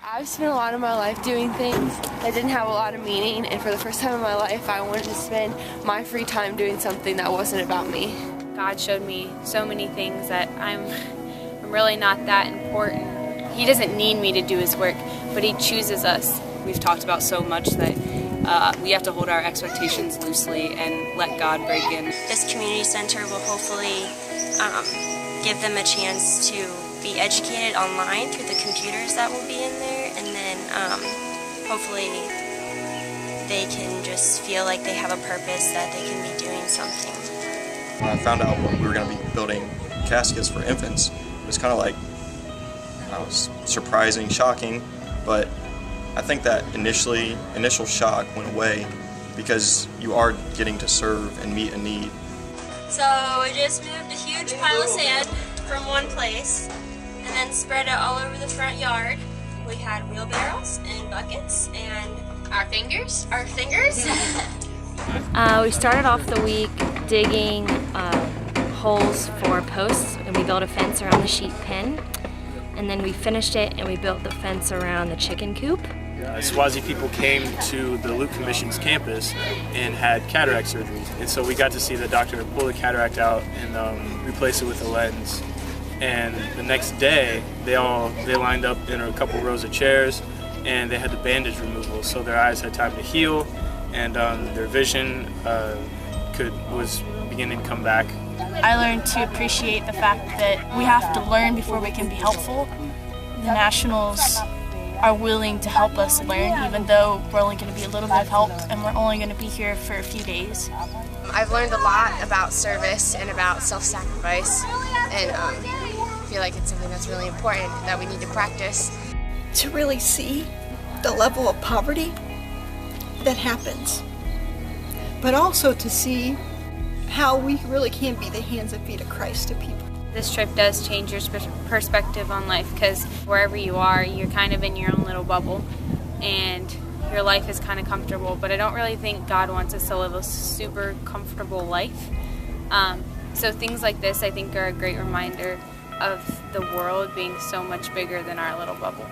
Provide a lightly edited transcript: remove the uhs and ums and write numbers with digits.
I've spent a lot of my life doing things that didn't have a lot of meaning, and for the first time in my life I wanted to spend my free time doing something that wasn't about me. God showed me so many things that I'm really not that important. He doesn't need me to do his work, but he chooses us. We've talked about so much that we have to hold our expectations loosely and let God break in. This community center will hopefully give them a chance to be educated online through the computers that will be in there, and then hopefully they can just feel like they have a purpose, that they can be doing something. When I found out we were going to be building caskets for infants, it was kind of like, I was surprising, shocking, but I think that initial shock went away because you are getting to serve and meet a need. So we just moved a huge pile of sand from one place and then spread it all over the front yard. We had wheelbarrows and buckets and our fingers. We started off the week digging holes for posts, and we built a fence around the sheep pen. And then we finished it and we built the fence around the chicken coop. Swazi people came to the Luke Commission's campus and had cataract surgery. And so we got to see the doctor pull the cataract out and replace it with a lens. And the next day, they lined up in a couple rows of chairs and they had the bandage removal, so their eyes had time to heal and their vision was beginning to come back. I learned to appreciate the fact that we have to learn before we can be helpful. The Nationals are willing to help us learn, even though we're only going to be a little bit of help and we're only going to be here for a few days. I've learned a lot about service and about self-sacrifice, and I feel like it's something that's really important that we need to practice. To really see the level of poverty that happens, but also to see how we really can be the hands and feet of Christ to people. This trip does change your perspective on life, because wherever you are, you're kind of in your own little bubble and your life is kind of comfortable, but I don't really think God wants us to live a super comfortable life. So things like this, I think, are a great reminder of the world being so much bigger than our little bubble.